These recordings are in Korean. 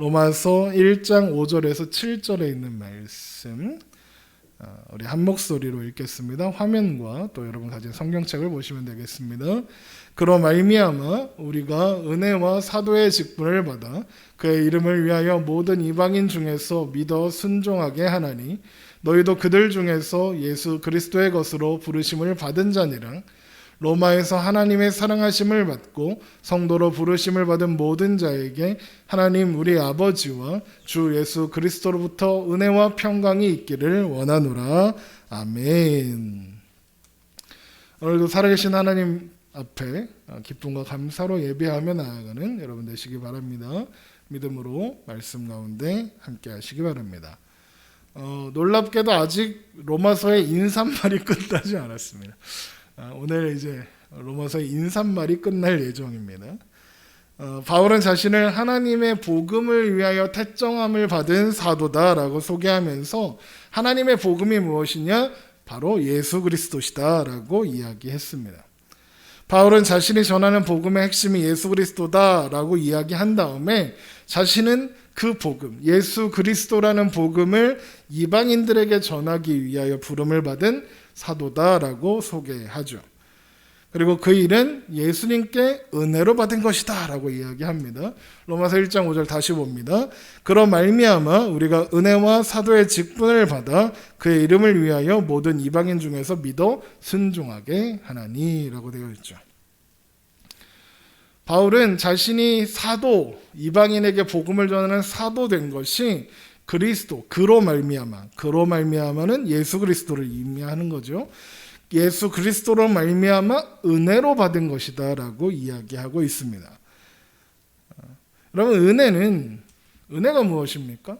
로마서 1장 5절에서 7절에 있는 말씀, 우리 한 목소리로 읽겠습니다. 화면과 또 여러분 가진 성경책을 보시면 되겠습니다. 그로 말미암아 우리가 은혜와 사도의 직분을 받아 그의 이름을 위하여 모든 이방인 중에서 믿어 순종하게 하나니 너희도 그들 중에서 예수 그리스도의 것으로 부르심을 받은 자니라. 로마에서 하나님의 사랑하심을 받고 성도로 부르심을 받은 모든 자에게 하나님 우리 아버지와 주 예수 그리스도로부터 은혜와 평강이 있기를 원하노라. 아멘. 오늘도 살아계신 하나님 앞에 기쁨과 감사로 예배하며 나아가는 여러분 되시기 바랍니다. 믿음으로 말씀 가운데 함께 하시기 바랍니다. 놀랍게도 아직 로마서의 인사말이 끝나지 않았습니다. 오늘 이제 로마서의 인사말이 끝날 예정입니다. 바울은 자신을 하나님의 복음을 위하여 택정함을 받은 사도다라고 소개하면서 하나님의 복음이 무엇이냐? 바로 예수 그리스도시다라고 이야기했습니다. 바울은 자신이 전하는 복음의 핵심이 예수 그리스도다라고 이야기한 다음에 자신은 그 복음, 예수 그리스도라는 복음을 이방인들에게 전하기 위하여 부름을 받은 사도다라고 소개하죠. 그리고 그 일은 예수님께 은혜로 받은 것이다 라고 이야기합니다. 로마서 1장 5절 다시 봅니다. 그로 말미암아 우리가 은혜와 사도의 직분을 받아 그의 이름을 위하여 모든 이방인 중에서 믿어 순종하게 하나니 라고 되어 있죠. 바울은 자신이 사도, 이방인에게 복음을 전하는 사도 된 것이 그리스도, 그로 말미암아는 예수 그리스도를 의미하는 거죠. 예수 그리스도로 말미암아 은혜로 받은 것이다 라고 이야기하고 있습니다. 여러분, 은혜가 무엇입니까?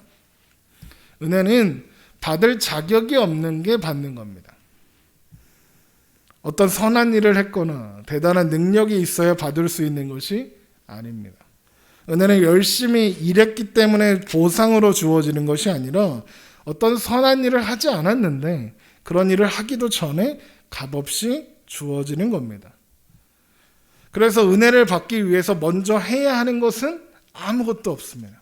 은혜는 받을 자격이 없는 게 받는 겁니다. 어떤 선한 일을 했거나 대단한 능력이 있어야 받을 수 있는 것이 아닙니다. 은혜는 열심히 일했기 때문에 보상으로 주어지는 것이 아니라 어떤 선한 일을 하지 않았는데 그런 일을 하기도 전에 값없이 주어지는 겁니다. 그래서 은혜를 받기 위해서 먼저 해야 하는 것은 아무것도 없습니다.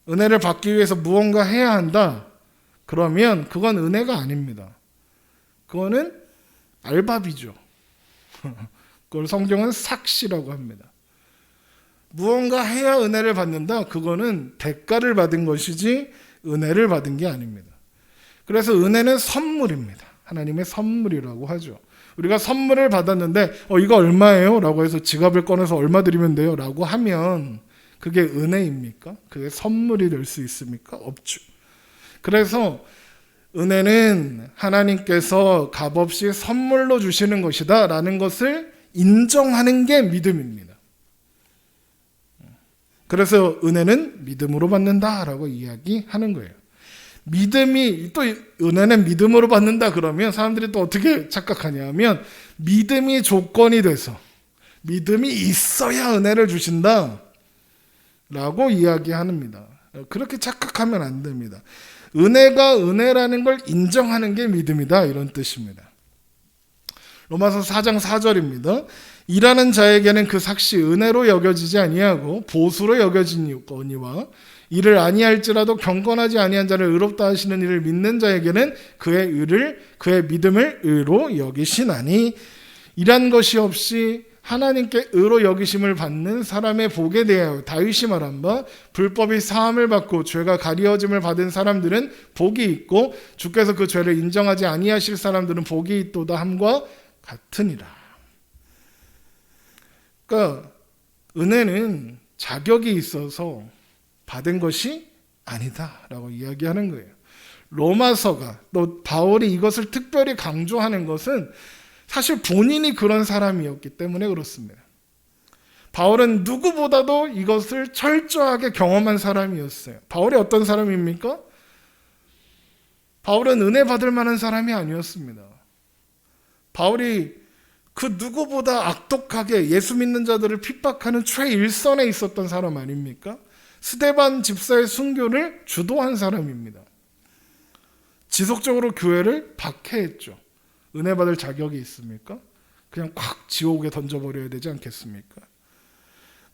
은혜를 받기 위해서 무언가 해야 한다? 그러면 그건 은혜가 아닙니다. 그거는 알바비죠. 그걸 성경은 삭시라고 합니다. 무언가 해야 은혜를 받는다? 그거는 대가를 받은 것이지 은혜를 받은 게 아닙니다. 그래서 은혜는 선물입니다. 하나님의 선물이라고 하죠. 우리가 선물을 받았는데 이거 얼마예요? 라고 해서 지갑을 꺼내서 얼마 드리면 돼요? 라고 하면 그게 은혜입니까? 그게 선물이 될 수 있습니까? 없죠. 그래서 은혜는 하나님께서 값없이 선물로 주시는 것이다 라는 것을 인정하는 게 믿음입니다. 그래서 은혜는 믿음으로 받는다라고 이야기하는 거예요. 은혜는 믿음으로 받는다 그러면 사람들이 또 어떻게 착각하냐면 믿음이 조건이 돼서 믿음이 있어야 은혜를 주신다 라고 이야기합니다. 그렇게 착각하면 안 됩니다. 은혜가 은혜라는 걸 인정하는 게 믿음이다 이런 뜻입니다. 로마서 4장 4절입니다. 일하는 자에게는 그 삭시 은혜로 여겨지지 아니하고 보수로 여겨지니와 이를 아니할지라도 경건하지 아니한 자를 의롭다 하시는 이를 믿는 자에게는 그의 믿음을 의로 여기시나니 이란 것이 없이 하나님께 의로 여기심을 받는 사람의 복에 대하여 다윗이 말한 바 불법이 사함을 받고 죄가 가리워짐을 받은 사람들은 복이 있고 주께서 그 죄를 인정하지 아니하실 사람들은 복이 있도다 함과 같으니라. 그러니까 은혜는 자격이 있어서 받은 것이 아니다라고 이야기하는 거예요. 로마서가 또 바울이 이것을 특별히 강조하는 것은 사실 본인이 그런 사람이었기 때문에 그렇습니다. 바울은 누구보다도 이것을 철저하게 경험한 사람이었어요. 바울이 어떤 사람입니까? 바울은 은혜 받을 만한 사람이 아니었습니다. 바울이 그 누구보다 악독하게 예수 믿는 자들을 핍박하는 최일선에 있었던 사람 아닙니까? 스데반 집사의 순교를 주도한 사람입니다. 지속적으로 교회를 박해했죠. 은혜 받을 자격이 있습니까? 그냥 콱 지옥에 던져버려야 되지 않겠습니까?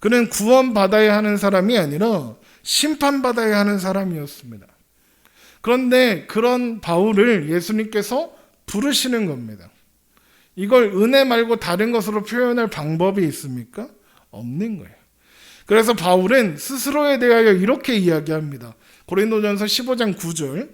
그는 구원받아야 하는 사람이 아니라 심판받아야 하는 사람이었습니다. 그런데 그런 바울을 예수님께서 부르시는 겁니다. 이걸 은혜 말고 다른 것으로 표현할 방법이 있습니까? 없는 거예요. 그래서 바울은 스스로에 대하여 이렇게 이야기합니다. 고린도전서 15장 9절,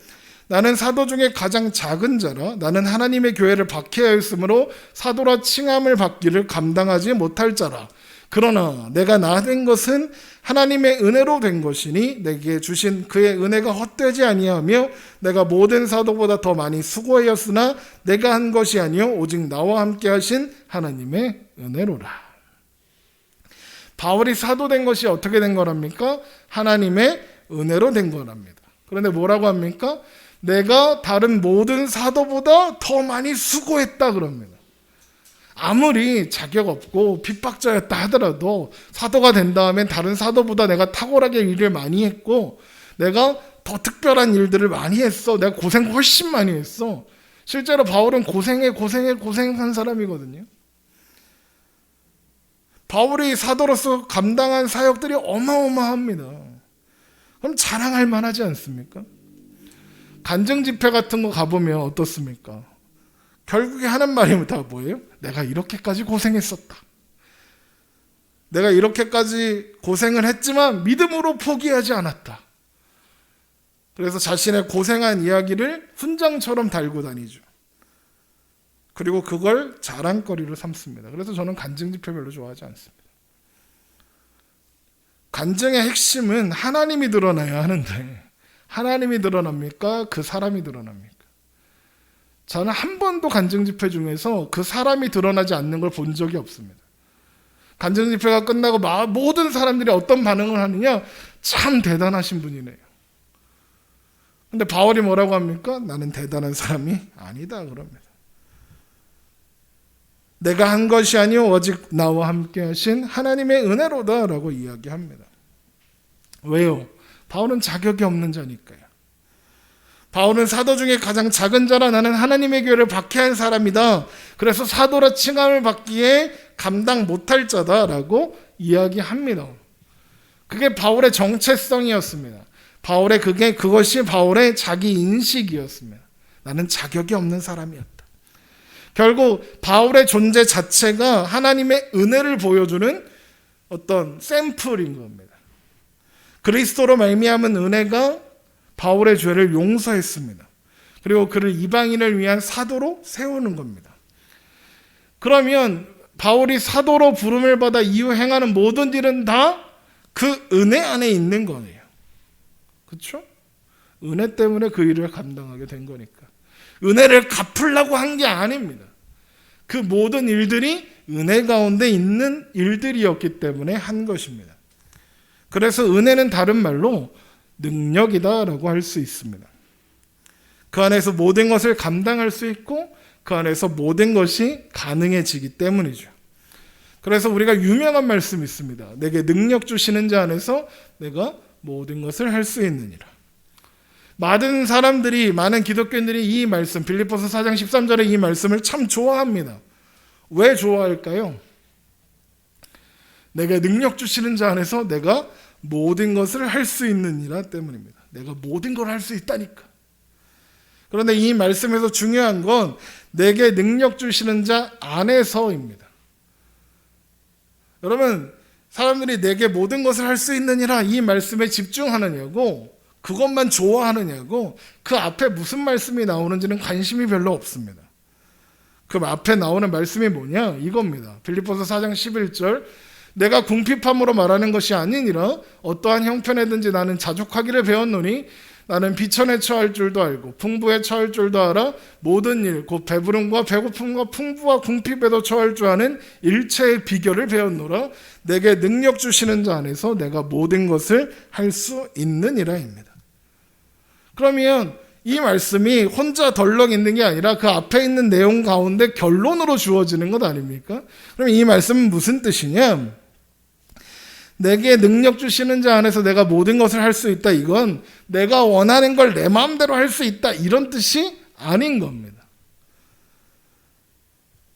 나는 사도 중에 가장 작은 자라 나는 하나님의 교회를 박해하였으므로 사도라 칭함을 받기를 감당하지 못할 자라. 그러나 내가 나 된 것은 하나님의 은혜로 된 것이니 내게 주신 그의 은혜가 헛되지 아니하며 내가 모든 사도보다 더 많이 수고하였으나 내가 한 것이 아니요 오직 나와 함께 하신 하나님의 은혜로라. 바울이 사도 된 것이 어떻게 된 거랍니까? 하나님의 은혜로 된 거랍니다. 그런데 뭐라고 합니까? 내가 다른 모든 사도보다 더 많이 수고했다 그럽니다. 아무리 자격 없고 핍박자였다 하더라도 사도가 된 다음엔 다른 사도보다 내가 탁월하게 일을 많이 했고 내가 더 특별한 일들을 많이 했어. 내가 고생 훨씬 많이 했어. 실제로 바울은 고생한 사람이거든요. 바울이 사도로서 감당한 사역들이 어마어마합니다. 그럼 자랑할 만하지 않습니까? 간증 집회 같은 거 가보면 어떻습니까? 결국에 하는 말이 다 뭐예요? 내가 이렇게까지 고생했었다. 내가 이렇게까지 고생을 했지만 믿음으로 포기하지 않았다. 그래서 자신의 고생한 이야기를 훈장처럼 달고 다니죠. 그리고 그걸 자랑거리로 삼습니다. 그래서 저는 간증 집회 별로 좋아하지 않습니다. 간증의 핵심은 하나님이 드러나야 하는데 하나님이 드러납니까? 그 사람이 드러납니까? 저는 한 번도 간증 집회 중에서 그 사람이 드러나지 않는 걸 본 적이 없습니다. 간증 집회가 끝나고 모든 사람들이 어떤 반응을 하느냐? 참 대단하신 분이네요. 근데 바울이 뭐라고 합니까? 나는 대단한 사람이 아니다 그럽니다. 내가 한 것이 아니요 오직 나와 함께 하신 하나님의 은혜로다라고 이야기합니다. 왜요? 바울은 자격이 없는 자니까요. 바울은 사도 중에 가장 작은 자라 나는 하나님의 교회를 박해한 사람이다. 그래서 사도라 칭함을 받기에 감당 못할 자다라고 이야기합니다. 그게 바울의 정체성이었습니다. 그것이 바울의 자기 인식이었습니다. 나는 자격이 없는 사람이었다. 결국 바울의 존재 자체가 하나님의 은혜를 보여주는 어떤 샘플인 겁니다. 그리스도로 말미암은 은혜가 바울의 죄를 용서했습니다. 그리고 그를 이방인을 위한 사도로 세우는 겁니다. 그러면 바울이 사도로 부름을 받아 이후 행하는 모든 일은 다 그 은혜 안에 있는 거예요. 그렇죠? 은혜 때문에 그 일을 감당하게 된 거니까. 은혜를 갚으려고 한 게 아닙니다. 그 모든 일들이 은혜 가운데 있는 일들이었기 때문에 한 것입니다. 그래서 은혜는 다른 말로 능력이다라고 할 수 있습니다. 그 안에서 모든 것을 감당할 수 있고 그 안에서 모든 것이 가능해지기 때문이죠. 그래서 우리가 유명한 말씀이 있습니다. 내게 능력 주시는 자 안에서 내가 모든 것을 할 수 있느니라. 많은 기독교인들이 이 말씀, 빌립보서 4장 13절의 이 말씀을 참 좋아합니다. 왜 좋아할까요? 내게 능력 주시는 자 안에서 내가 모든 것을 할 수 있느니라 때문입니다. 내가 모든 걸 할 수 있다니까. 그런데 이 말씀에서 중요한 건 내게 능력 주시는 자 안에서입니다. 여러분, 사람들이 내게 모든 것을 할 수 있느니라 이 말씀에 집중하느냐고, 그것만 좋아하느냐고, 그 앞에 무슨 말씀이 나오는지는 관심이 별로 없습니다. 그 앞에 나오는 말씀이 뭐냐? 이겁니다. 빌립보서 4장 11절, 내가 궁핍함으로 말하는 것이 아니니라 어떠한 형편에든지 나는 자족하기를 배웠노니 나는 비천에 처할 줄도 알고 풍부에 처할 줄도 알아 모든 일 곧 배부름과 배고픔과 풍부와 궁핍에도 처할 줄 아는 일체의 비결을 배웠노라. 내게 능력 주시는 자 안에서 내가 모든 것을 할 수 있느니라입니다. 그러면 이 말씀이 혼자 덜렁 있는 게 아니라 그 앞에 있는 내용 가운데 결론으로 주어지는 것 아닙니까? 그럼 이 말씀은 무슨 뜻이냐? 내게 능력 주시는 자 안에서 내가 모든 것을 할 수 있다. 이건 내가 원하는 걸 내 마음대로 할 수 있다. 이런 뜻이 아닌 겁니다.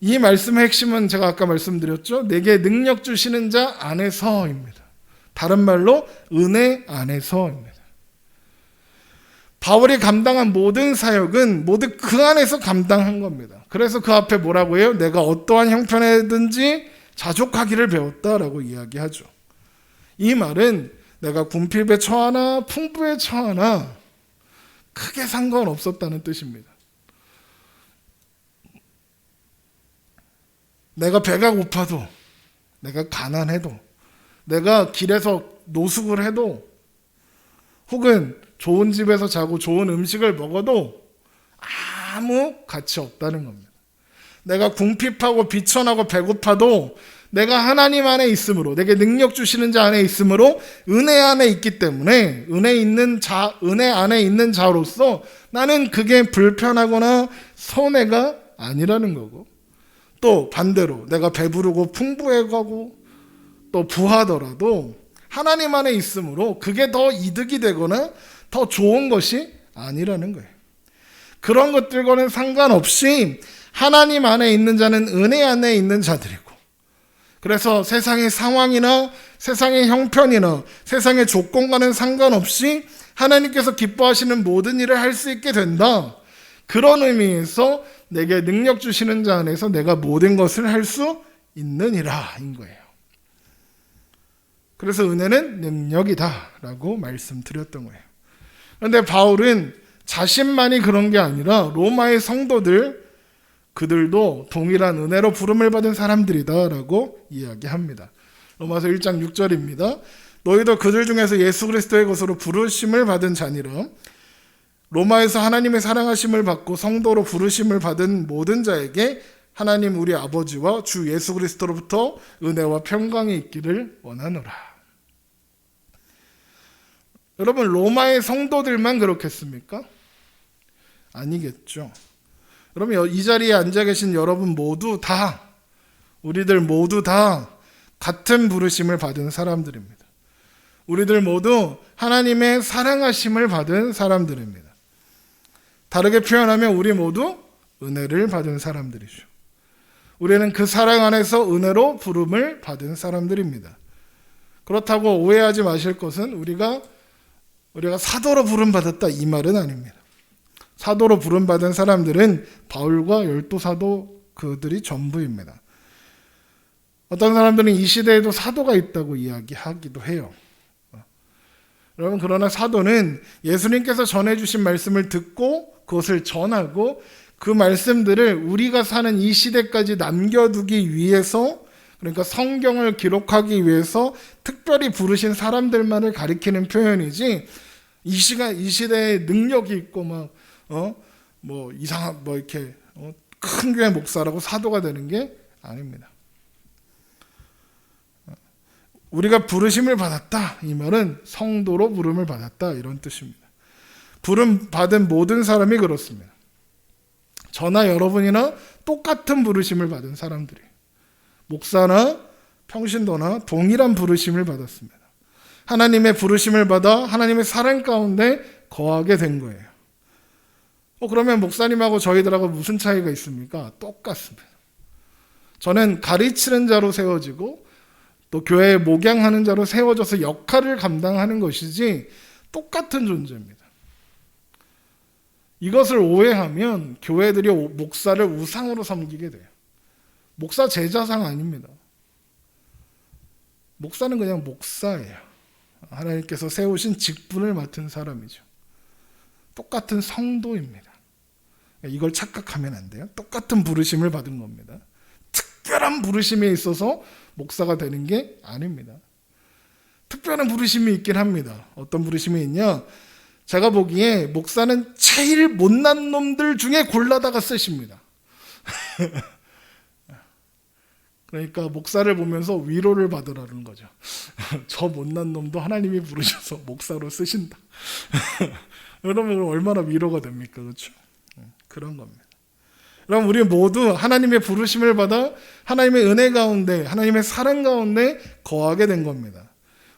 이 말씀의 핵심은 제가 아까 말씀드렸죠. 내게 능력 주시는 자 안에서입니다. 다른 말로 은혜 안에서입니다. 바울이 감당한 모든 사역은 모두 그 안에서 감당한 겁니다. 그래서 그 앞에 뭐라고 해요? 내가 어떠한 형편에든지 자족하기를 배웠다라고 이야기하죠. 이 말은 내가 궁핍에 처하나 풍부에 처하나 크게 상관없었다는 뜻입니다. 내가 배가 고파도, 내가 가난해도, 내가 길에서 노숙을 해도, 혹은 좋은 집에서 자고 좋은 음식을 먹어도 아무 가치 없다는 겁니다. 내가 궁핍하고 비천하고 배고파도 내가 하나님 안에 있으므로, 내게 능력 주시는 자 안에 있으므로 은혜 안에 있기 때문에 은혜 안에 있는 자로서 나는 그게 불편하거나 손해가 아니라는 거고, 또 반대로 내가 배부르고 풍부해가고 또 부하더라도 하나님 안에 있으므로 그게 더 이득이 되거나 더 좋은 것이 아니라는 거예요. 그런 것들과는 상관없이 하나님 안에 있는 자는 은혜 안에 있는 자들이고, 그래서 세상의 상황이나 세상의 형편이나 세상의 조건과는 상관없이 하나님께서 기뻐하시는 모든 일을 할 수 있게 된다. 그런 의미에서 내게 능력 주시는 자 안에서 내가 모든 것을 할 수 있느니라 인 거예요. 그래서 은혜는 능력이다라고 말씀드렸던 거예요. 그런데 바울은 자신만이 그런 게 아니라 로마의 성도들, 그들도 동일한 은혜로 부름을 받은 사람들이다라고 이야기합니다. 로마서 1장 6절입니다. 너희도 그들 중에서 예수 그리스도의 것으로 부르심을 받은 자니라. 로마에서 하나님의 사랑하심을 받고 성도로 부르심을 받은 모든 자에게 하나님 우리 아버지와 주 예수 그리스도로부터 은혜와 평강이 있기를 원하노라. 여러분, 로마의 성도들만 그렇겠습니까? 아니겠죠. 여러분, 이 자리에 앉아 계신 여러분 모두 다, 우리들 모두 다 같은 부르심을 받은 사람들입니다. 우리들 모두 하나님의 사랑하심을 받은 사람들입니다. 다르게 표현하면 우리 모두 은혜를 받은 사람들이죠. 우리는 그 사랑 안에서 은혜로 부름을 받은 사람들입니다. 그렇다고 오해하지 마실 것은 우리가 사도로 부름받았다 이 말은 아닙니다. 사도로 부름받은 사람들은 바울과 12사도 그들이 전부입니다. 어떤 사람들은 이 시대에도 사도가 있다고 이야기하기도 해요. 여러분, 그러나 사도는 예수님께서 전해주신 말씀을 듣고 그것을 전하고 그 말씀들을 우리가 사는 이 시대까지 남겨두기 위해서, 그러니까 성경을 기록하기 위해서 특별히 부르신 사람들만을 가리키는 표현이지, 이 시대에 능력이 있고 이렇게 큰 교회 목사라고 사도가 되는 게 아닙니다. 우리가 부르심을 받았다 이 말은 성도로 부름을 받았다 이런 뜻입니다. 부름 받은 모든 사람이 그렇습니다. 저나 여러분이나 똑같은 부르심을 받은 사람들이, 목사나 평신도나 동일한 부르심을 받았습니다. 하나님의 부르심을 받아 하나님의 사랑 가운데 거하게 된 거예요. 그러면 목사님하고 저희들하고 무슨 차이가 있습니까? 똑같습니다. 저는 가르치는 자로 세워지고 또 교회에 목양하는 자로 세워져서 역할을 감당하는 것이지 똑같은 존재입니다. 이것을 오해하면 교회들이 목사를 우상으로 섬기게 돼요. 목사 제자상 아닙니다. 목사는 그냥 목사예요. 하나님께서 세우신 직분을 맡은 사람이죠. 똑같은 성도입니다. 이걸 착각하면 안 돼요. 똑같은 부르심을 받은 겁니다. 특별한 부르심에 있어서 목사가 되는 게 아닙니다. 특별한 부르심이 있긴 합니다. 어떤 부르심이 있냐? 제가 보기에 목사는 제일 못난 놈들 중에 골라다가 쓰십니다. 그러니까 목사를 보면서 위로를 받으라는 거죠. 저 못난 놈도 하나님이 부르셔서 목사로 쓰신다. 여러분, 얼마나 위로가 됩니까? 그렇죠? 그런 겁니다. 그럼 우리 모두 하나님의 부르심을 받아 하나님의 은혜 가운데, 하나님의 사랑 가운데 거하게 된 겁니다.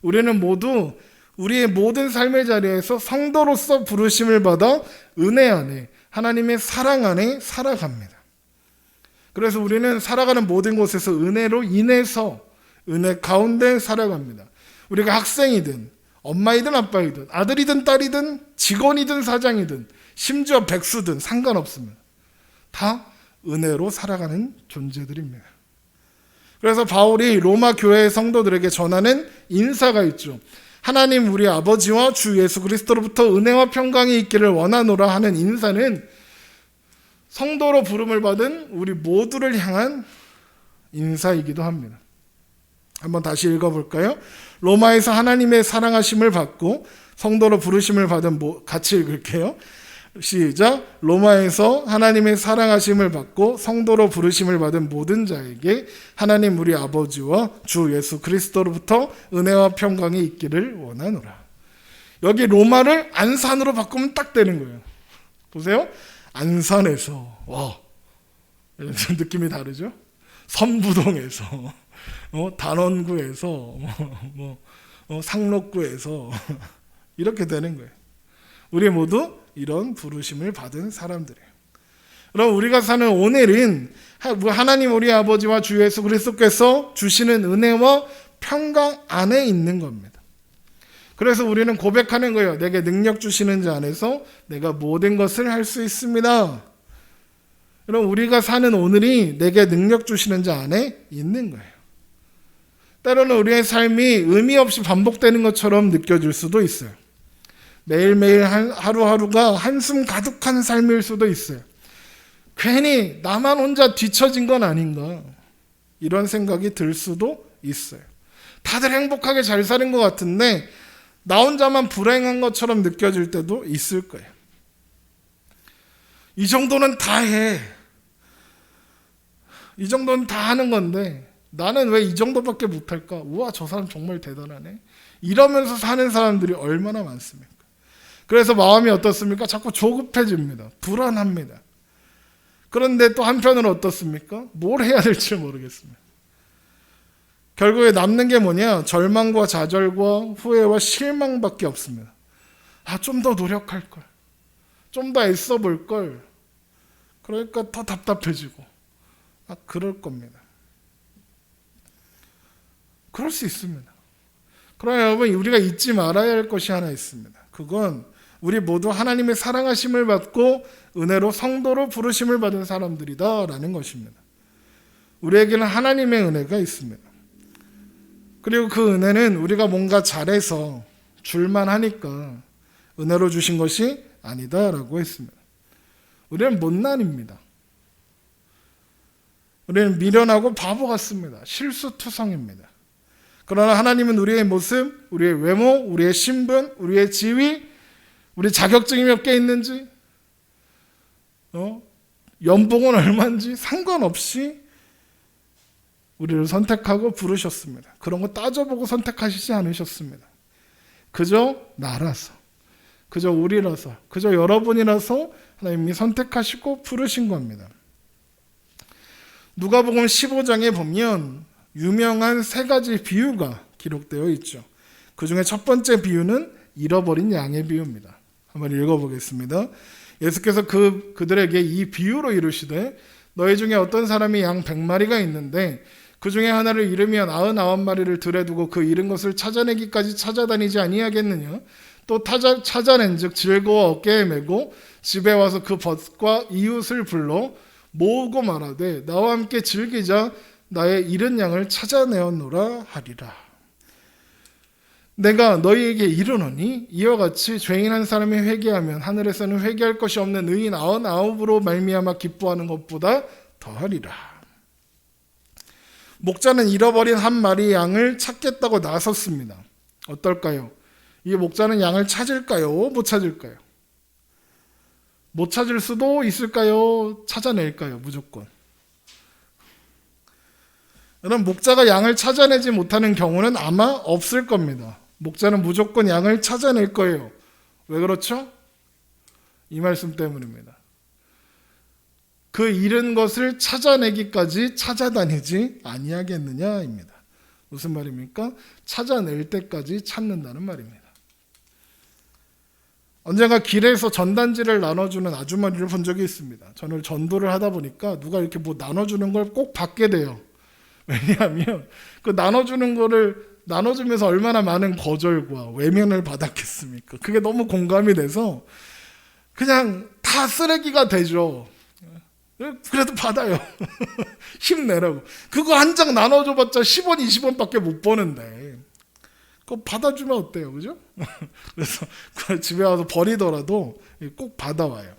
우리는 모두 우리의 모든 삶의 자리에서 성도로서 부르심을 받아 은혜 안에, 하나님의 사랑 안에 살아갑니다. 그래서 우리는 살아가는 모든 곳에서 은혜로 인해서 은혜 가운데 살아갑니다. 우리가 학생이든 엄마이든 아빠이든 아들이든 딸이든 직원이든 사장이든 심지어 백수든 상관없습니다. 다 은혜로 살아가는 존재들입니다. 그래서 바울이 로마 교회 성도들에게 전하는 인사가 있죠. 하나님 우리 아버지와 주 예수 그리스도로부터 은혜와 평강이 있기를 원하노라 하는 인사는 성도로 부름을 받은 우리 모두를 향한 인사이기도 합니다. 한번 다시 읽어볼까요? 로마에서 하나님의 사랑하심을 받고 성도로 부르심을 받은 같이 읽을게요. 시작. 로마에서 하나님의 사랑하심을 받고 성도로 부르심을 받은 모든 자에게 하나님 우리 아버지와 주 예수 그리스도로부터 은혜와 평강이 있기를 원하노라. 여기 로마를 안산으로 바꾸면 딱 되는 거예요. 보세요. 안산에서 와 느낌이 다르죠? 선부동에서 단원구에서 상록구에서 이렇게 되는 거예요. 우리 모두 이런 부르심을 받은 사람들이에요. 그럼 우리가 사는 오늘은 하나님 우리 아버지와 주 예수 그리스도께서 주시는 은혜와 평강 안에 있는 겁니다. 그래서 우리는 고백하는 거예요. 내게 능력 주시는 자 안에서 내가 모든 것을 할 수 있습니다. 그럼 우리가 사는 오늘이 내게 능력 주시는 자 안에 있는 거예요. 때로는 우리의 삶이 의미 없이 반복되는 것처럼 느껴질 수도 있어요. 매일매일 하루하루가 한숨 가득한 삶일 수도 있어요. 괜히 나만 혼자 뒤처진 건 아닌가 이런 생각이 들 수도 있어요. 다들 행복하게 잘 사는 것 같은데 나 혼자만 불행한 것처럼 느껴질 때도 있을 거예요. 이 정도는 다 해. 이 정도는 다 하는 건데 나는 왜 이 정도밖에 못할까? 우와 저 사람 정말 대단하네. 이러면서 사는 사람들이 얼마나 많습니까? 그래서 마음이 어떻습니까? 자꾸 조급해집니다. 불안합니다. 그런데 또 한편으로 어떻습니까? 뭘 해야 될지 모르겠습니다. 결국에 남는 게 뭐냐? 절망과 좌절과 후회와 실망밖에 없습니다. 좀 더 노력할 걸. 좀 더 애써 볼 걸. 그러니까 더 답답해지고. 그럴 겁니다. 그럴 수 있습니다. 그러나 여러분 우리가 잊지 말아야 할 것이 하나 있습니다. 그건 우리 모두 하나님의 사랑하심을 받고 은혜로 성도로 부르심을 받은 사람들이다라는 것입니다. 우리에게는 하나님의 은혜가 있습니다. 그리고 그 은혜는 우리가 뭔가 잘해서 줄만 하니까 은혜로 주신 것이 아니다라고 했습니다. 우리는 못난입니다. 우리는 미련하고 바보 같습니다. 실수투성입니다. 그러나 하나님은 우리의 모습, 우리의 외모, 우리의 신분, 우리의 지위, 우리 자격증이 몇 개 있는지, 연봉은 얼마인지 상관없이 우리를 선택하고 부르셨습니다. 그런 거 따져보고 선택하시지 않으셨습니다. 그저 나라서, 그저 우리라서, 그저 여러분이라서 하나님이 선택하시고 부르신 겁니다. 누가복음 15장에 보면 유명한 세 가지 비유가 기록되어 있죠. 그 중에 첫 번째 비유는 잃어버린 양의 비유입니다. 한번 읽어보겠습니다. 예수께서 그들에게 이 비유로 이르시되 너희 중에 어떤 사람이 양 100마리가 있는데 그 중에 하나를 잃으면 99마리를 들에 두고 그 잃은 것을 찾아내기까지 찾아다니지 아니하겠느냐. 또 찾아낸 즉 즐거워 어깨에 메고 집에 와서 그 벗과 이웃을 불러 모으고 말하되 나와 함께 즐기자 나의 잃은 양을 찾아내었노라 하리라. 내가 너희에게 이르노니 이와 같이 죄인 한 사람이 회개하면 하늘에서는 회개할 것이 없는 의인 99으로 말미암아 기뻐하는 것보다 더하리라. 목자는 잃어버린 한 마리 양을 찾겠다고 나섰습니다. 어떨까요? 이 목자는 양을 찾을까요? 못 찾을까요? 못 찾을 수도 있을까요? 찾아낼까요? 무조건. 그럼 목자가 양을 찾아내지 못하는 경우는 아마 없을 겁니다. 목자는 무조건 양을 찾아낼 거예요. 왜 그렇죠? 이 말씀 때문입니다. 그 잃은 것을 찾아내기까지 찾아다니지 아니하겠느냐입니다. 무슨 말입니까? 찾아낼 때까지 찾는다는 말입니다. 언젠가 길에서 전단지를 나눠주는 아주머니를 본 적이 있습니다. 저는 전도를 하다 보니까 누가 이렇게 뭐 나눠주는 걸 꼭 받게 돼요. 왜냐하면 그 나눠주는 거를 나눠주면서 얼마나 많은 거절과 외면을 받았겠습니까? 그게 너무 공감이 돼서 그냥 다 쓰레기가 되죠. 그래도 받아요. 힘내라고. 그거 한 장 나눠줘봤자 10원, 20원밖에 못 버는데 그거 받아주면 어때요? 그죠? 그래서 집에 와서 버리더라도 꼭 받아와요.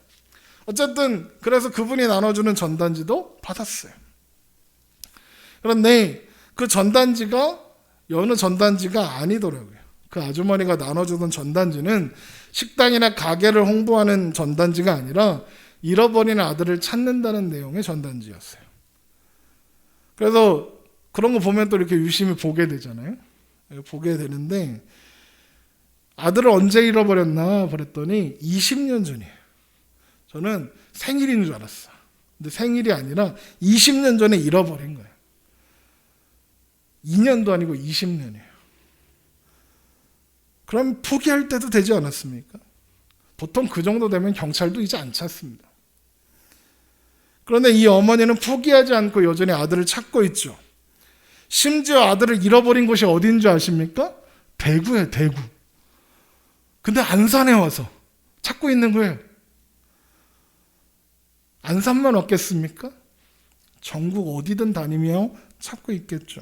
어쨌든 그래서 그분이 나눠주는 전단지도 받았어요. 그런데 그 전단지가 여느 전단지가 아니더라고요. 그 아주머니가 나눠주던 전단지는 식당이나 가게를 홍보하는 전단지가 아니라 잃어버린 아들을 찾는다는 내용의 전단지였어요. 그래서 그런 거 보면 또 이렇게 유심히 보게 되잖아요. 보게 되는데 아들을 언제 잃어버렸나 그랬더니 20년 전이에요. 저는 생일인 줄 알았어. 근데 생일이 아니라 20년 전에 잃어버린 거예요. 2년도 아니고 20년이에요. 그럼 포기할 때도 되지 않았습니까? 보통 그 정도 되면 경찰도 이제 안 찾습니다. 그런데 이 어머니는 포기하지 않고 여전히 아들을 찾고 있죠. 심지어 아들을 잃어버린 곳이 어딘 줄 아십니까? 대구예요, 대구. 근데 안산에 와서 찾고 있는 거예요. 안산만 없겠습니까? 전국 어디든 다니며 찾고 있겠죠.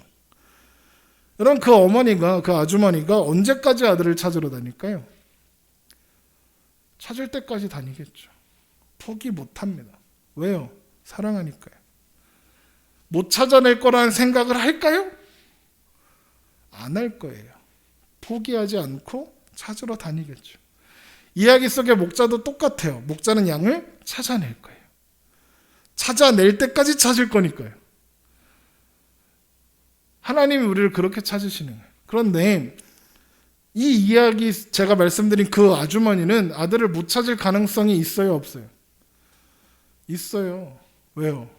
여러분, 그 어머니가, 그 아주머니가 언제까지 아들을 찾으러 다닐까요? 찾을 때까지 다니겠죠. 포기 못합니다. 왜요? 사랑하니까요. 못 찾아낼 거라는 생각을 할까요? 안 할 거예요. 포기하지 않고 찾으러 다니겠죠. 이야기 속의 목자도 똑같아요. 목자는 양을 찾아낼 거예요. 찾아낼 때까지 찾을 거니까요. 하나님이 우리를 그렇게 찾으시는 거예요. 그런데 이 이야기 제가 말씀드린 그 아주머니는 아들을 못 찾을 가능성이 있어요, 없어요? 있어요. 왜요?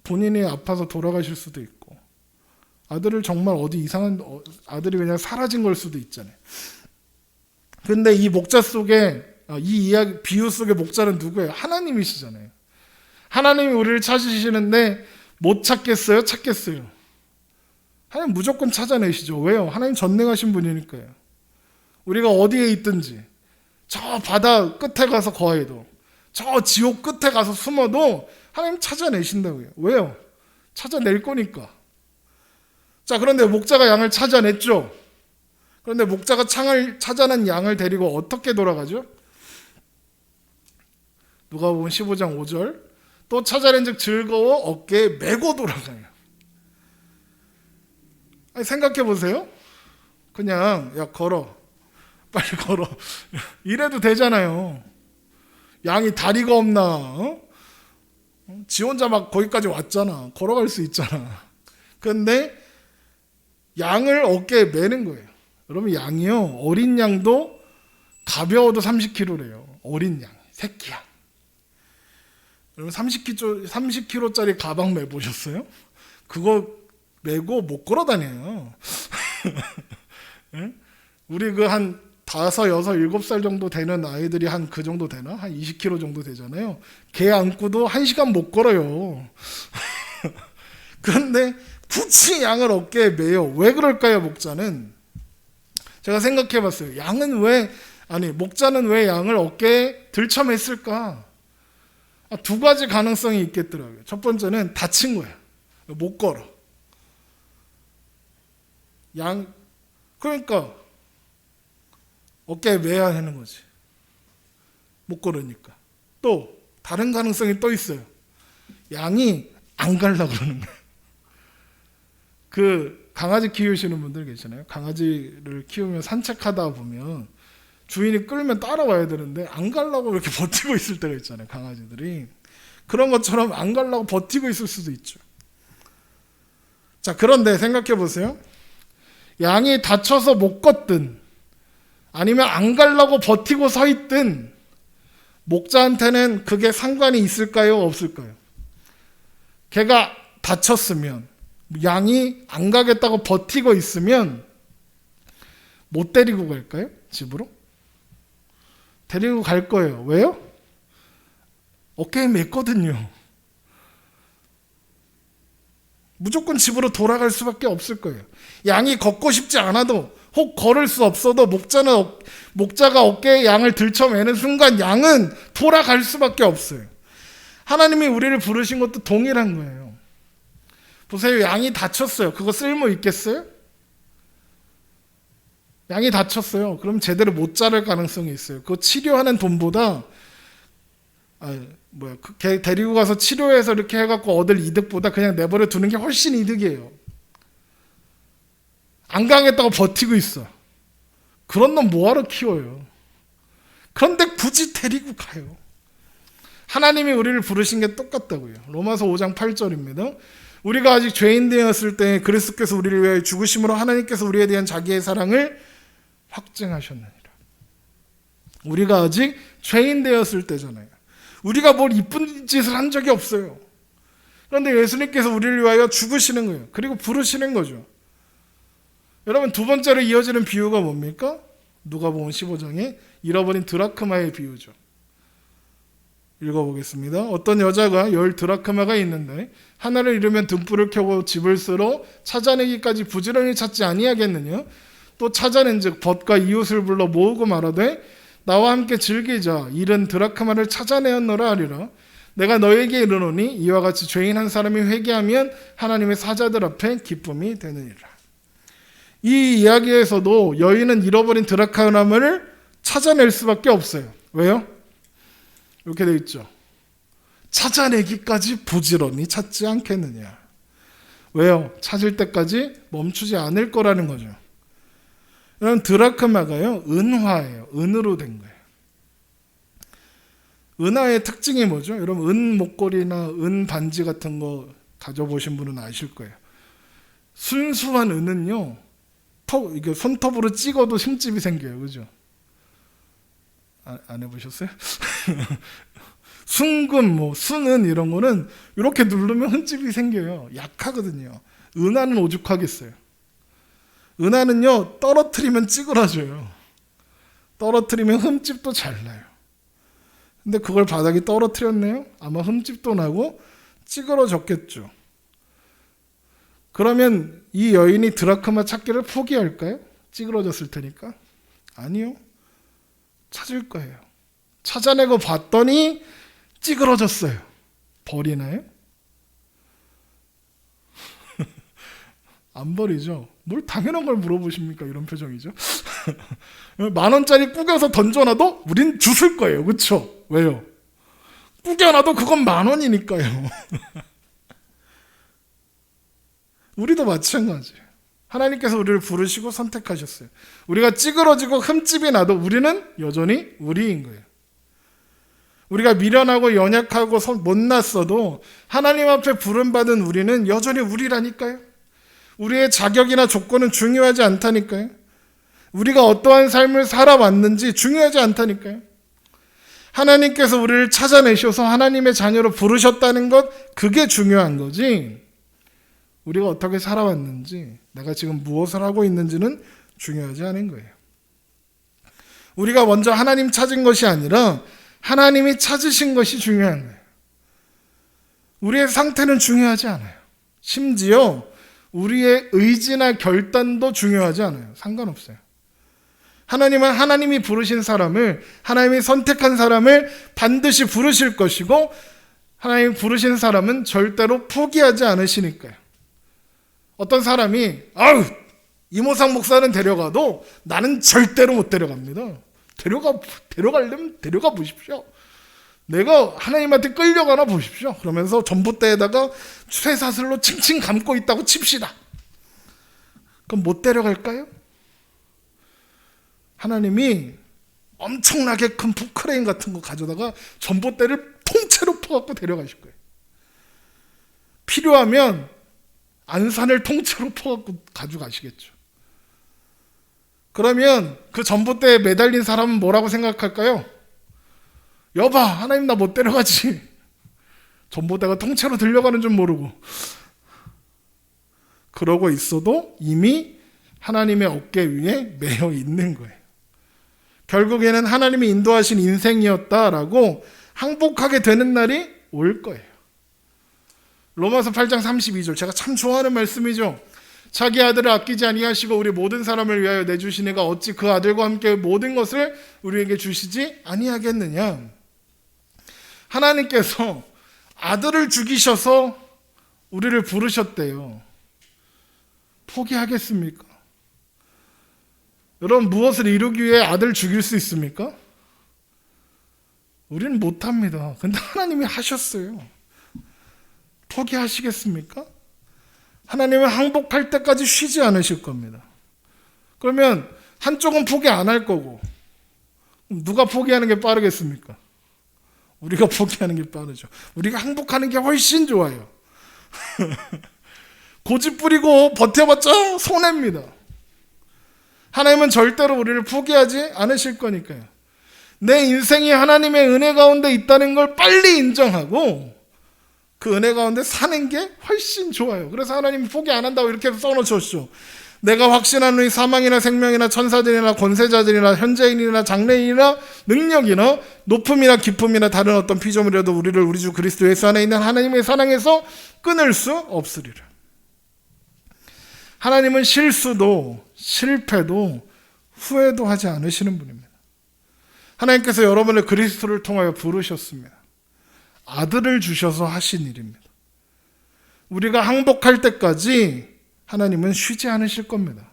본인이 아파서 돌아가실 수도 있고 아들을 정말 어디 이상한 아들이 그냥 사라진 걸 수도 있잖아요. 근데 이 목자 속에 이 이야기 비유 속의 목자는 누구예요? 하나님이시잖아요. 하나님이 우리를 찾으시는데 못 찾겠어요? 찾겠어요? 하나님 무조건 찾아내시죠. 왜요? 하나님 전능하신 분이니까요. 우리가 어디에 있든지 저 바다 끝에 가서 거해도 저 지옥 끝에 가서 숨어도 하나님 찾아내신다고요. 왜요? 찾아낼 거니까. 자, 그런데 목자가 양을 찾아냈죠. 그런데 목자가 찾아낸 양을 데리고 어떻게 돌아가죠? 누가복음 15장 5절 또 찾아낸 즉 즐거워 어깨에 메고 돌아가요. 아니, 생각해 보세요. 그냥 야 걸어 빨리 걸어 이래도 되잖아요. 양이 다리가 없나? 지 혼자 막 거기까지 왔잖아. 걸어갈 수 있잖아. 근데 양을 어깨에 매는 거예요. 여러분, 양이요, 어린 양도 가벼워도 30kg래요. 어린 양, 새끼 양. 여러분 30kg짜리 가방 매보셨어요? 그거 메고 못 걸어 다녀요. 우리 그 한 5, 6, 7살 정도 되는 아이들이 한 그 정도 되나? 한 20kg 정도 되잖아요. 걔 안고도 1시간 못 걸어요. 그런데 굳이 양을 어깨에 매요. 왜 그럴까요, 목자는? 제가 생각해 봤어요. 목자는 왜 양을 어깨에 들쳐맸을까? 두 가지 가능성이 있겠더라고요. 첫 번째는 다친 거예요. 못 걸어. 그러니까 어깨에 매야 하는 거지. 못 걸으니까. 또 다른 가능성이 또 있어요. 양이 안 가려고 그러는 거예요. 그 강아지 키우시는 분들 계시나요? 강아지를 키우면 산책하다 보면 주인이 끌면 따라와야 되는데 안 가려고 이렇게 버티고 있을 때가 있잖아요. 강아지들이. 그런 것처럼 안 가려고 버티고 있을 수도 있죠. 자, 그런데 생각해 보세요. 양이 다쳐서 못 걷든 아니면 안 가려고 버티고 서 있든 목자한테는 그게 상관이 있을까요? 없을까요? 걔가 다쳤으면, 양이 안 가겠다고 버티고 있으면 못 데리고 갈까요? 집으로? 데리고 갈 거예요. 왜요? 어깨에 맸거든요. 무조건 집으로 돌아갈 수밖에 없을 거예요. 양이 걷고 싶지 않아도, 혹 걸을 수 없어도 목자가 어깨에 양을 들쳐매는 순간 양은 돌아갈 수밖에 없어요. 하나님이 우리를 부르신 것도 동일한 거예요. 보세요. 양이 다쳤어요. 그거 쓸모 있겠어요? 양이 다쳤어요. 그럼 제대로 못 자랄 가능성이 있어요. 그거 치료하는 돈보다 걔 데리고 가서 치료해서 이렇게 해갖고 얻을 이득보다 그냥 내버려 두는 게 훨씬 이득이에요. 안 강했다고 버티고 있어. 그런 놈 뭐하러 키워요? 그런데 굳이 데리고 가요. 하나님이 우리를 부르신 게 똑같다고요. 로마서 5장 8절입니다. 우리가 아직 죄인 되었을 때 그리스도께서 우리를 위하여 죽으심으로 하나님께서 우리에 대한 자기의 사랑을 확증하셨느니라. 우리가 아직 죄인 되었을 때잖아요. 우리가 뭘 이쁜 짓을 한 적이 없어요. 그런데 예수님께서 우리를 위하여 죽으시는 거예요. 그리고 부르시는 거죠. 여러분, 두 번째로 이어지는 비유가 뭡니까? 누가복음 15장에 잃어버린 드라크마의 비유죠. 읽어보겠습니다. 어떤 여자가 10 드라크마가 있는데 하나를 잃으면 등불을 켜고 집을 쓸어 찾아내기까지 부지런히 찾지 아니하겠느냐? 또 찾아낸즉 벗과 이웃을 불러 모으고 말하되 나와 함께 즐기자. 잃은 드라크마를 찾아내었노라 하리라. 내가 너에게 이르노니 이와 같이 죄인 한 사람이 회개하면 하나님의 사자들 앞에 기쁨이 되느니라. 이 이야기에서도 여인은 잃어버린 드라크마를 찾아낼 수밖에 없어요. 왜요? 이렇게 되어 있죠. 찾아내기까지 부지런히 찾지 않겠느냐. 왜요? 찾을 때까지 멈추지 않을 거라는 거죠. 여러분, 드라크마가요, 은화예요. 은으로 된 거예요. 은화의 특징이 뭐죠? 여러분, 은 목걸이나 은 반지 같은 거 가져보신 분은 아실 거예요. 순수한 은은요, 이게 손톱으로 찍어도 흠집이 생겨요. 그죠? 안 해보셨어요? 순금, 순은 이런 거는 이렇게 누르면 흠집이 생겨요. 약하거든요. 은화는 오죽하겠어요. 은화는요, 떨어뜨리면 찌그러져요. 떨어뜨리면 흠집도 잘 나요. 근데 그걸 바닥에 떨어뜨렸네요? 아마 흠집도 나고 찌그러졌겠죠. 그러면 이 여인이 드라크마 찾기를 포기할까요? 찌그러졌을 테니까. 아니요. 찾을 거예요. 찾아내고 봤더니 찌그러졌어요. 버리나요? 안 버리죠. 뭘 당연한 걸 물어보십니까? 이런 표정이죠. 10,000원짜리 구겨서 던져놔도 우린 주술 거예요. 그렇죠? 왜요? 구겨놔도 그건 10,000원이니까요. 우리도 마찬가지예요. 하나님께서 우리를 부르시고 선택하셨어요. 우리가 찌그러지고 흠집이 나도 우리는 여전히 우리인 거예요. 우리가 미련하고 연약하고 못났어도 하나님 앞에 부름받은 우리는 여전히 우리라니까요. 우리의 자격이나 조건은 중요하지 않다니까요. 우리가 어떠한 삶을 살아왔는지 중요하지 않다니까요. 하나님께서 우리를 찾아내셔서 하나님의 자녀로 부르셨다는 것, 그게 중요한 거지. 우리가 어떻게 살아왔는지, 내가 지금 무엇을 하고 있는지는 중요하지 않은 거예요. 우리가 먼저 하나님 찾은 것이 아니라 하나님이 찾으신 것이 중요한 거예요. 우리의 상태는 중요하지 않아요. 심지어 우리의 의지나 결단도 중요하지 않아요. 상관없어요. 하나님은 하나님이 부르신 사람을, 하나님이 선택한 사람을 반드시 부르실 것이고, 하나님이 부르신 사람은 절대로 포기하지 않으시니까요. 어떤 사람이 이모상 목사는 데려가도 나는 절대로 못 데려갑니다. 데려가려면 데려가 보십시오. 내가 하나님한테 끌려가나 보십시오. 그러면서 전봇대에다가 쇠사슬로 칭칭 감고 있다고 칩시다. 그럼 못 데려갈까요? 하나님이 엄청나게 큰 포크레인 같은 거 가져다가 전봇대를 통째로 퍼갖고 데려가실 거예요. 필요하면 안산을 통째로 퍼갖고 가져가시겠죠. 그러면 그 전봇대에 매달린 사람은 뭐라고 생각할까요? 여봐, 하나님 나 못 데려가지. 전봇대가 통째로 들려가는 줄 모르고. 그러고 있어도 이미 하나님의 어깨 위에 매여 있는 거예요. 결국에는 하나님이 인도하신 인생이었다라고 항복하게 되는 날이 올 거예요. 로마서 8장 32절, 제가 참 좋아하는 말씀이죠. 자기 아들을 아끼지 아니하시고 우리 모든 사람을 위하여 내주신 이가 어찌 그 아들과 함께 모든 것을 우리에게 주시지 아니하겠느냐. 하나님께서 아들을 죽이셔서 우리를 부르셨대요. 포기하겠습니까? 여러분, 무엇을 이루기 위해 아들 죽일 수 있습니까? 우리는 못합니다. 근데 하나님이 하셨어요. 포기하시겠습니까? 하나님은 항복할 때까지 쉬지 않으실 겁니다. 그러면 한쪽은 포기 안 할 거고, 누가 포기하는 게 빠르겠습니까? 우리가 포기하는 게 빠르죠. 우리가 항복하는 게 훨씬 좋아요. 고집 부리고 버텨봤자 손해입니다. 하나님은 절대로 우리를 포기하지 않으실 거니까요. 내 인생이 하나님의 은혜 가운데 있다는 걸 빨리 인정하고 그 은혜 가운데 사는 게 훨씬 좋아요. 그래서 하나님이 포기 안 한다고 이렇게 써놓으셨죠. 내가 확신하노니 사망이나 생명이나 천사들이나 권세자들이나 현재인이나 장래인이나 능력이나 높음이나 깊음이나 다른 어떤 피조물이라도 우리를 우리 주 그리스도 예수 안에 있는 하나님의 사랑에서 끊을 수 없으리라. 하나님은 실수도 실패도 후회도 하지 않으시는 분입니다. 하나님께서 여러분을 그리스도를 통하여 부르셨습니다. 아들을 주셔서 하신 일입니다. 우리가 항복할 때까지 하나님은 쉬지 않으실 겁니다.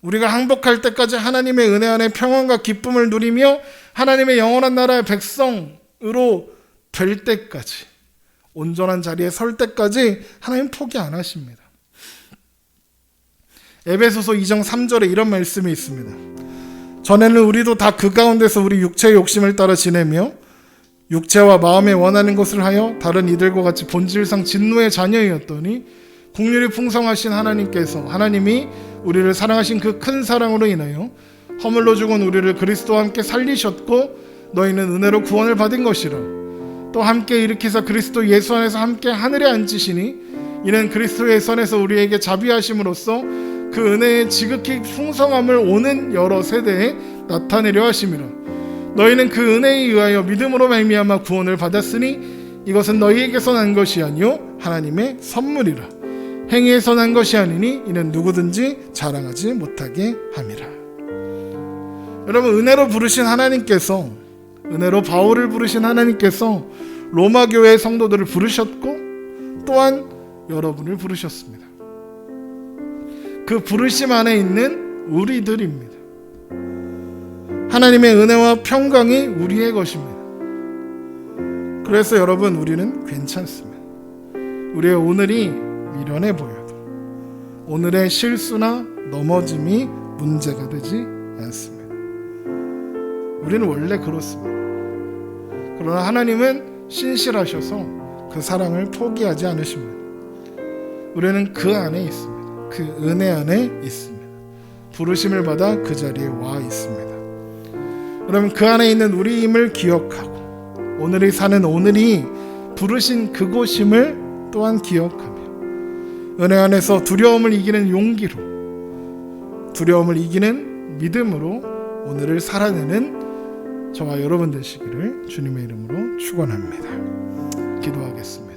우리가 항복할 때까지 하나님의 은혜 안에 평안과 기쁨을 누리며 하나님의 영원한 나라의 백성으로 될 때까지, 온전한 자리에 설 때까지 하나님 포기 안 하십니다. 에베소서 2장 3절에 이런 말씀이 있습니다. 전에는 우리도 다 그 가운데서 우리 육체의 욕심을 따라 지내며 육체와 마음에 원하는 것을 하여 다른 이들과 같이 본질상 진노의 자녀이었더니 긍휼이 풍성하신 하나님이 우리를 사랑하신 그 큰 사랑으로 인하여 허물로 죽은 우리를 그리스도와 함께 살리셨고 너희는 은혜로 구원을 받은 것이라. 또 함께 일으키사 그리스도 예수 안에서 함께 하늘에 앉으시니 이는 그리스도 예수 안에서 우리에게 자비하심으로써 그 은혜의 지극히 풍성함을 오는 여러 세대에 나타내려 하심이라. 너희는 그 은혜에 의하여 믿음으로 말미암아 구원을 받았으니 이것은 너희에게서 난 것이 아니요 하나님의 선물이라. 행위에서 난 것이 아니니 이는 누구든지 자랑하지 못하게 함이라. 여러분, 은혜로 부르신 하나님께서, 은혜로 바울을 부르신 하나님께서 로마 교회의 성도들을 부르셨고 또한 여러분을 부르셨습니다. 그 부르심 안에 있는 우리들입니다. 하나님의 은혜와 평강이 우리의 것입니다. 그래서 여러분, 우리는 괜찮습니다. 우리의 오늘이 미련해 보여도 오늘의 실수나 넘어짐이 문제가 되지 않습니다. 우리는 원래 그렇습니다. 그러나 하나님은 신실하셔서 그 사랑을 포기하지 않으십니다. 우리는 그 안에 있습니다. 그 은혜 안에 있습니다. 부르심을 받아 그 자리에 와 있습니다. 여러분, 그 안에 있는 우리임을 기억하고 오늘이 사는 오늘이 부르신 그곳임을 또한 기억하며 은혜 안에서 두려움을 이기는 용기로, 두려움을 이기는 믿음으로 오늘을 살아내는 저와 여러분 되시기를 주님의 이름으로 축원합니다. 기도하겠습니다.